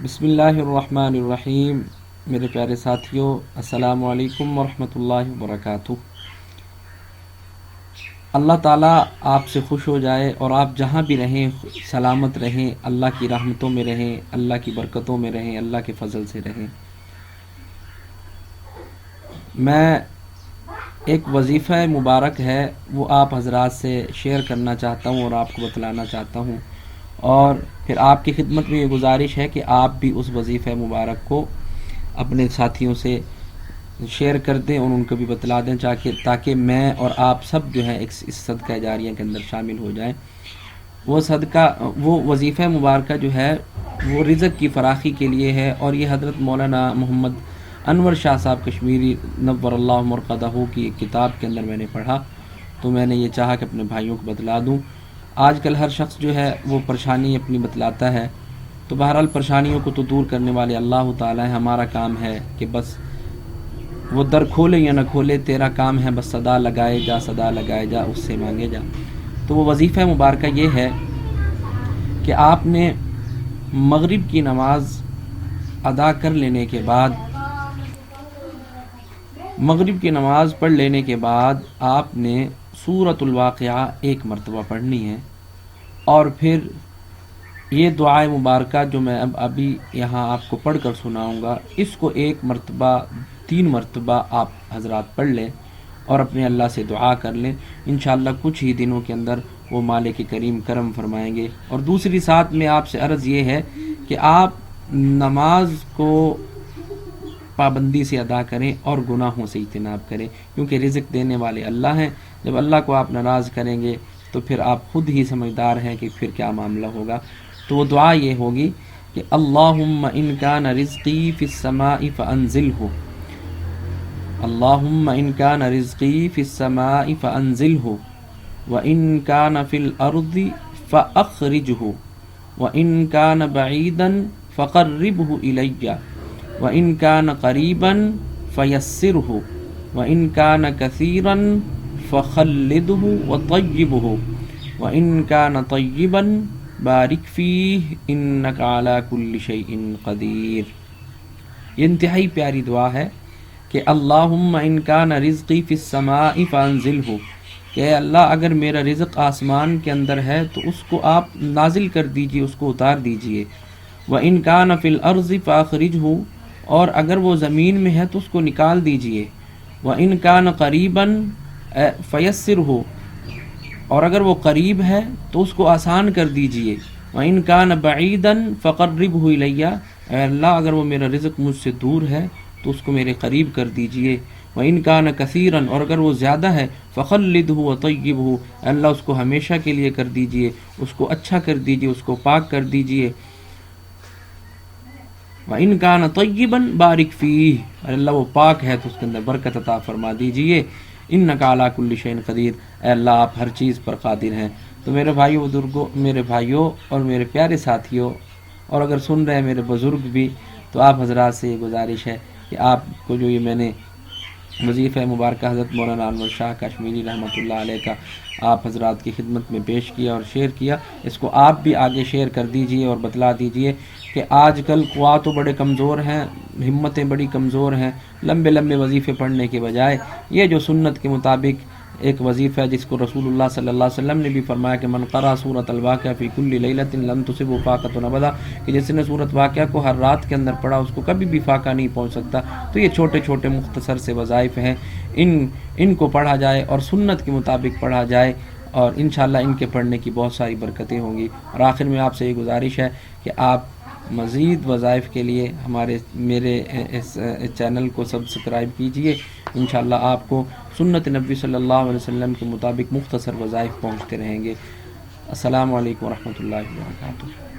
بسم اللہ الرحمن الرحیم۔ میرے پیارے ساتھیوں، السلام علیکم ورحمۃ اللہ وبرکاتہ۔ اللہ تعالیٰ آپ سے خوش ہو جائے اور آپ جہاں بھی رہیں سلامت رہیں، اللہ کی رحمتوں میں رہیں، اللہ کی برکتوں میں رہیں، اللہ کے فضل سے رہیں۔ میں ایک وظیفہ مبارک ہے وہ آپ حضرات سے شیئر کرنا چاہتا ہوں اور آپ کو بتلانا چاہتا ہوں، اور پھر آپ کی خدمت میں یہ گزارش ہے کہ آپ بھی اس وظیفہ مبارک کو اپنے ساتھیوں سے شیئر کر دیں اور ان کو بھی بتلا دیں تاکہ میں اور آپ سب جو ہے اس صدقہ جاریہ کے اندر شامل ہو جائیں۔ وہ وظیفہ مبارکہ جو ہے وہ رزق کی فراخی کے لیے ہے، اور یہ حضرت مولانا محمد انور شاہ صاحب کشمیری نور اللہ مرقدہ کی ایک کتاب کے اندر میں نے پڑھا، تو میں نے یہ چاہا کہ اپنے بھائیوں کو بتلا دوں۔ آج کل ہر شخص جو ہے وہ پریشانی اپنی بتلاتا ہے، تو بہرحال پریشانیوں کو تو دور کرنے والے اللہ تعالیٰ ہیں۔ ہمارا کام ہے کہ بس وہ در کھولے یا نہ کھولے، تیرا کام ہے بس صدا لگائے جا اس سے مانگے جا۔ تو وہ وظیفہ مبارکہ یہ ہے کہ آپ نے مغرب کی نماز ادا کر لینے کے بعد، مغرب کی نماز پڑھ لینے کے بعد آپ نے سورۃ الواقعہ ایک مرتبہ پڑھنی ہے، اور پھر یہ دعائے مبارکہ جو میں ابھی یہاں آپ کو پڑھ کر سناؤں گا، اس کو 3 مرتبہ آپ حضرات پڑھ لیں اور اپنے اللہ سے دعا کر لیں۔ انشاءاللہ کچھ ہی دنوں کے اندر وہ مالک کریم کرم فرمائیں گے۔ اور دوسری ساتھ میں آپ سے عرض یہ ہے کہ آپ نماز کو پابندی سے ادا کریں اور گناہوں سے اجتناب کریں، کیونکہ رزق دینے والے اللہ ہیں۔ جب اللہ کو آپ ناراض کریں گے تو پھر آپ خود ہی سمجھدار ہیں کہ پھر کیا معاملہ ہوگا۔ تو وہ دعا یہ ہوگی کہ اللہم ان کان رزقی فی السماء فانزلہ، اللہم ان کان رزقی فی السماء فانزلہ، وان کان فی الارض فاخرجہ، وان کان بعیدا فقربہ الی، وَإِن كَانَ قَرِيبًا فَيَسِّرْهُ، وَإِن كَانَ كَثِيرًا فَخَلِّدْهُ وَطَيِّبْهُ، وَإِن كَانَ طَيِّبًا بَارِكْ فِيهِ إِنَّكَ عَلَى كُلِّ شَيْءٍ قَدِيرٌ۔ یہ انتہائی پیاری دعا ہے کہ اللہم ان کان رزقی فی السماء فانزلہ، کہ اے اللہ اگر میرا رزق آسمان کے اندر ہے تو اس کو آپ نازل کر دیجئے، اس کو اتار دیجئے۔ وَإِن كَانَ فِي الْأَرْضِ فَأَخْرِجْهُ، اور اگر وہ زمین میں ہے تو اس کو نکال دیجئے۔ وَإِن كَانَ قَرِيبًا فَيَسِّرْهُ، اور اگر وہ قریب ہے تو اس کو آسان کر دیجئے۔ وَإِن كَانَ بَعِيدًا فَقَرِّبْهُ إِلَيَّ، اے اللہ اگر وہ میرا رزق مجھ سے دور ہے تو اس کو میرے قریب کر دیجئے۔ وَإِن كَانَ كَثِيرًا، اور اگر وہ زیادہ ہے، فَخَلِّدْهُ وَطَيِّبْهُ، اے اللہ اس کو ہمیشہ کے لیے کر دیجئے، اس کو اچھا کر دیجئے، اس کو پاک کر دیجئے۔ وَإِن كَانَ طَيِّبًا بَارِكْ فِيهِ، اور اللہ وہ پاک ہے تو اس کے اندر برکت عطا فرما دیجئے۔ إِنَّكَ عَلَى كُلِّ شَيْءٍ قَدِيرٌ، اے اللہ آپ ہر چیز پر قادر ہیں۔ تو میرے بھائیوں بزرگوں، میرے بھائیوں اور میرے پیارے ساتھیوں، اور اگر سن رہے ہیں میرے بزرگ بھی، تو آپ حضرات سے یہ گزارش ہے کہ آپ کو جو یہ میں نے وظیفہ مبارکہ حضرت مولانا انور شاہ کشمیری رحمۃ اللہ علیہ کا آپ حضرات کی خدمت میں پیش کیا اور شیئر کیا، اس کو آپ بھی آگے شیئر کر دیجئے اور بتلا دیجئے کہ آج کل قوات تو بڑے کمزور ہیں، ہمتیں بڑی کمزور ہیں، لمبے لمبے وظیفے پڑھنے کے بجائے یہ جو سنت کے مطابق ایک وظیفہ ہے جس کو رسول اللہ صلی اللہ علیہ وسلم نے بھی فرمایا کہ من قرأ سورۃ الواقعہ فی کل لیلۃ لم تصبہ فاقۃ ابدا، کہ جس نے سورۃ واقعہ کو ہر رات کے اندر پڑھا اس کو کبھی بھی فاقہ نہیں پہنچ سکتا۔ تو یہ چھوٹے چھوٹے مختصر سے وظائف ہیں، ان کو پڑھا جائے اور سنت کے مطابق پڑھا جائے، اور انشاءاللہ ان کے پڑھنے کی بہت ساری برکتیں ہوں گی۔ اور آخر میں آپ سے یہ گزارش ہے کہ آپ مزید وظائف کے لیے میرے اس چینل کو سبسکرائب کیجئے۔ انشاءاللہ آپ کو سنت نبی صلی اللہ علیہ وسلم کے مطابق مختصر وظائف پہنچتے رہیں گے۔ السلام علیکم ورحمۃ اللہ وبرکاتہ۔